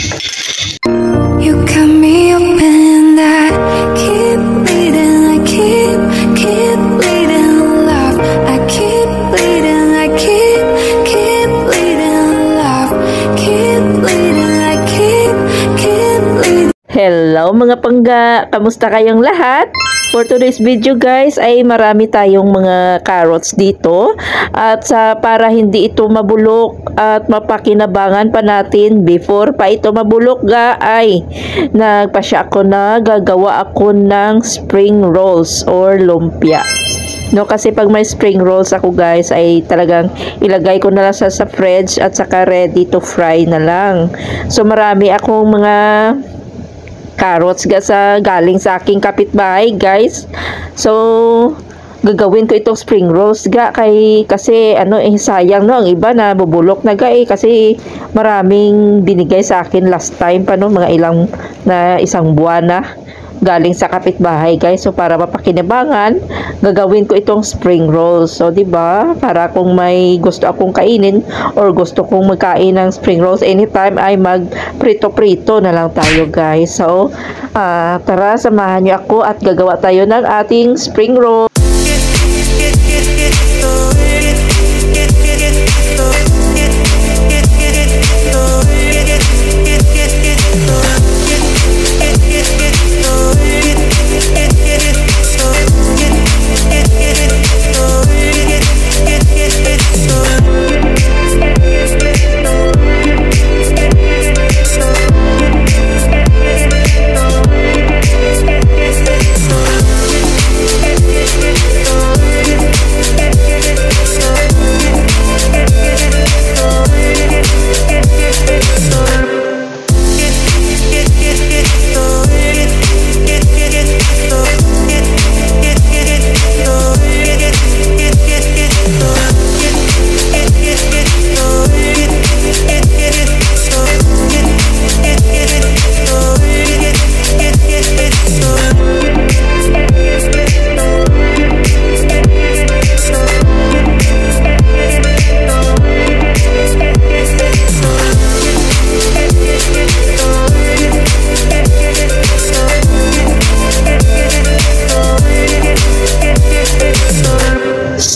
You cut me open, I keep bleeding, I keep bleeding, love. I keep bleeding, I keep bleeding, love. Keep bleeding, I keep bleeding. Hello mga pangga! Kamusta kayong lahat? For today's video guys ay marami tayong mga carrots dito at para hindi ito mabulok at mapakinabangan pa natin before pa ito mabulok ay nagpasya ako na gagawa ako ng spring rolls or lumpia. No, kasi pag may spring rolls ako guys ay talagang ilagay ko na lang sa fridge at saka ready to fry na lang. So marami akong mga carrots galing sa aking kapitbahay guys. So gagawin ko itong spring rolls kasi sayang no, ang iba na bubulok na kasi maraming binigay sa akin last time pa no, mga isang buwan na galing sa kapitbahay guys. So para mapakinabangan gagawin ko itong spring rolls. So diba, para kung may gusto akong kainin or gusto kong magkain ng spring rolls anytime ay mag prito na lang tayo guys. So tara, samahan niyo ako at gagawa tayo ng ating spring roll.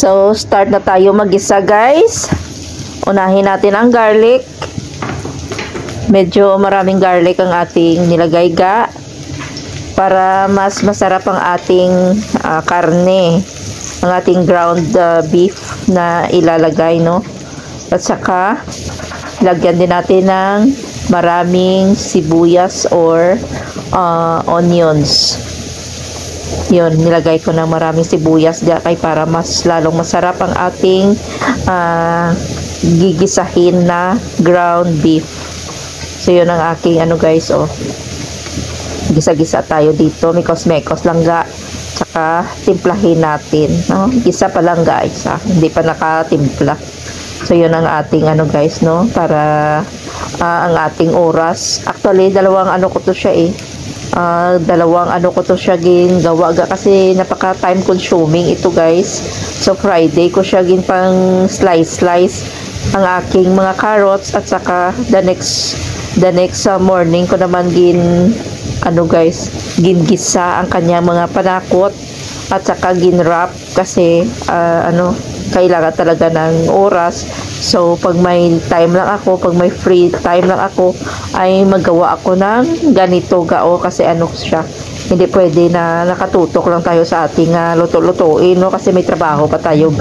So, start na tayo mag-isa guys. Unahin natin ang garlic. Medyo maraming garlic ang ating nilagay para mas masarap ang ating karne, ang ating ground beef na ilalagay no. At saka lagyan din natin ng maraming sibuyas or onions. Yun, nilagay ko ng maraming sibuyas para mas lalong masarap ang ating gigisahin na ground beef. So yun ang aking guys, gisa-gisa tayo dito, mekos-mekos lang tsaka timplahin natin no? Gisa pa lang guys, hindi pa nakatimpla. So yun ang ating guys no, para ang ating oras, actually dalawang ko to siya gingawa kasi napaka time consuming ito guys. So Friday ko siya pang slice ang aking mga carrots at saka the next morning ko naman gingisa ang kanyang mga panakot at saka ginwrap kasi kailangan talaga ng oras. So pag may time lang ako, pag may free time lang ako ay magawa ako ng ganito kasi siya, hindi pwede na nakatutok lang tayo sa ating luto-lutuin no, kasi may trabaho pa tayo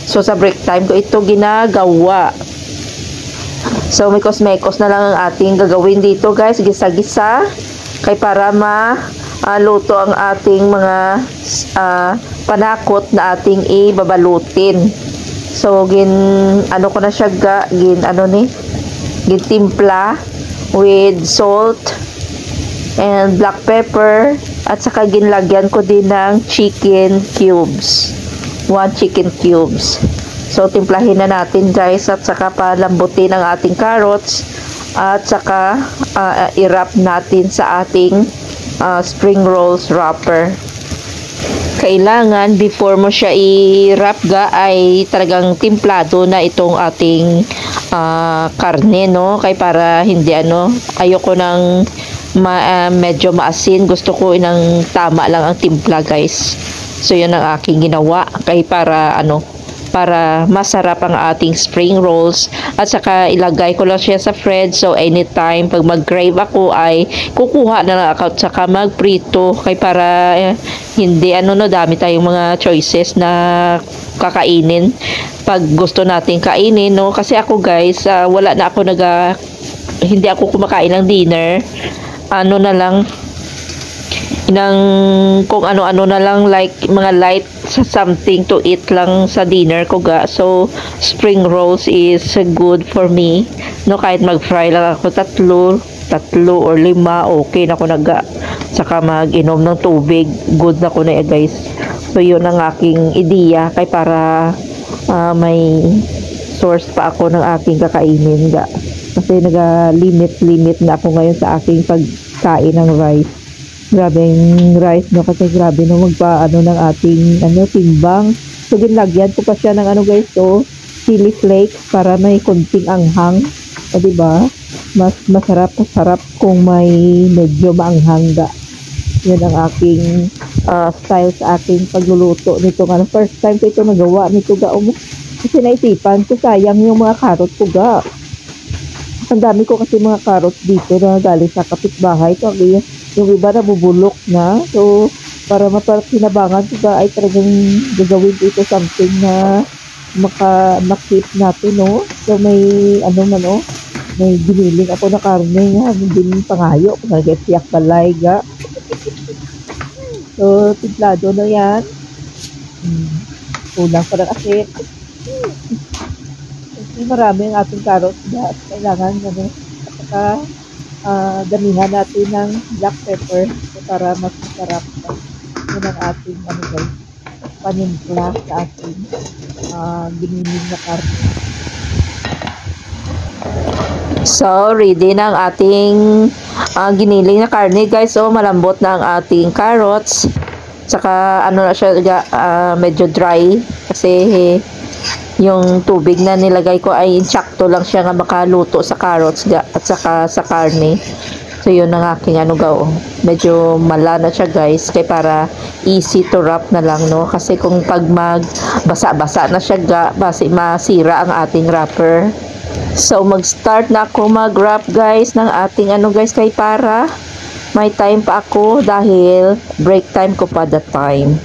So sa break time ko ito ginagawa. So mekos-mekos na lang ang ating gagawin dito guys, gisa-gisa para luto ang ating mga panakot na ating ibabalutin. So ko na siya gintimpla with salt and black pepper at saka ginlagyan ko din ng chicken cubes, 1 chicken cubes. So timplahin na natin guys at saka palambutin ang ating carrots at saka i-wrap natin sa ating spring rolls wrapper. kailangan before mo siya i-wrap ga ay talagang timplado na itong ating karne, no? Kay para hindi ayoko ng medyo maasin, gusto ko ng tama lang ang timpla, guys. So yun ang aking ginawa kay para para masarap ang ating spring rolls. At saka ilagay ko lang siya sa fridge, so anytime pag mag-crave ako ay kukuha na lang ako at saka magprito kay para hindi dami tayong mga choices na kakainin pag gusto nating kainin, no? Kasi ako, guys, wala na ako hindi ako kumakain ng dinner, na lang kung ano-ano na lang, like mga light something to eat lang sa dinner ko ga. So spring rolls is good for me, no? Kahit mag-fry lang ako tatlo or 5, okay na ko naga. Saka mag-inom ng tubig, good na ko na guys. So yun ang aking ideya kay para may source pa ako ng aking kakainin ga. Kasi limit na ako ngayon sa aking pagkain ng rice. Grabeng rice, no? Kasi grabe no ng ating timbang. So ginlagyan ko pa siya ng guys, chili flakes para may konting anghang. O diba? Mas masarap kung may medyo maanghang ga. Yan ang aking style sa aking pagluluto nito. First time ko ito nagawa nito ga. Kasi naisipan ko, sayang yung mga carrot ko ga. Ang dami ko kasi mga carrots dito na galing sa kapitbahay. So yung iba na bubulok na. So, para mapakinabangan ko ay talagang gagawin dito something na makip natin, no? So, may may giniling ako na karne nga. Hindi pangayo. Kung nag-siyak balay ga. So, timplado na yan. Kulang pa ng asin. Kasi marami ang ating carrots ga. Kailangan at saka damihan natin ng black pepper para mas masarap. Yun ang ating guys, panimpla sa ating giniling na karne. So ready na ang ating giniling na karne, guys. So malambot na ang ating carrots, saka na siya medyo dry kasi yung tubig na nilagay ko ay insakto lang siya nga makaluto sa carrots at saka sa karne. So yun ang aking medyo mala na siya, guys, kay para easy to wrap na lang, no? Kasi kung pag magbasa-basa na siya masira ang ating wrapper. So mag-start na ako mag-wrap, guys, ng ating guys, kay para may time pa ako dahil break time ko pa that time.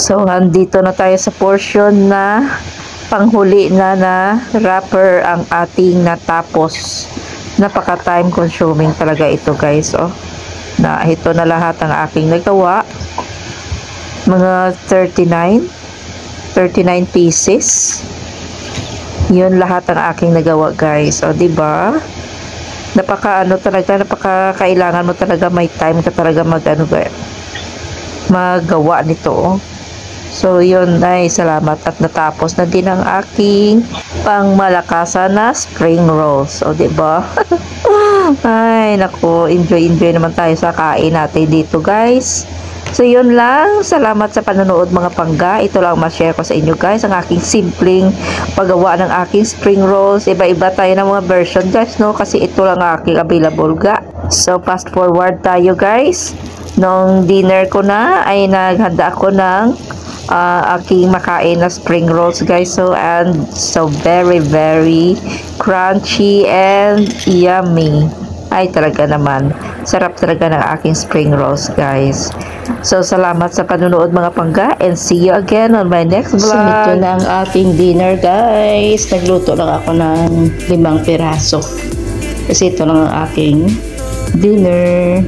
So, andito na tayo sa portion na panghuli na wrapper ang ating natapos. Napaka time consuming talaga ito guys. Oh. Na ito na lahat ang aking nagawa. Mga 39 pieces. Yun lahat ang aking nagawa guys. O, diba? Napaka kailangan mo talaga, may time ka talaga magawa nito. Oh. So, yun ay salamat at natapos na din ang aking pangmalakasan na spring rolls. O, diba? Ay, naku, enjoy naman tayo sa kain natin dito, guys. So, yun lang. Salamat sa panonood, mga pangga. Ito lang ma-share ko sa inyo, guys. Ang aking simpleng paggawa ng aking spring rolls. Iba-iba tayo ng mga version, guys, no? Kasi ito lang aking available, ga. So, fast forward tayo, guys. Nung dinner ko na, ay naghanda ako ng aking makain na spring rolls guys. So very crunchy and yummy. Ay talaga naman, sarap talaga ng aking spring rolls guys. So salamat sa panunood mga pangga, and see you again on my next vlog. So ito na ang ating dinner guys. Nagluto lang ako ng 5 piraso kasi ito lang ang aking dinner,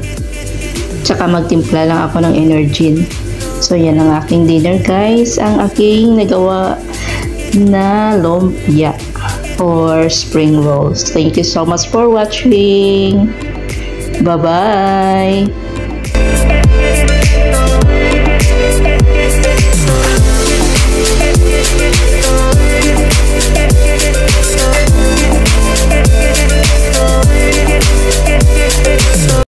tsaka magtimpla lang ako ng Energin. So, yan ang aking dinner, guys. Ang aking nagawa na lumpia or spring rolls. Thank you so much for watching. Bye-bye!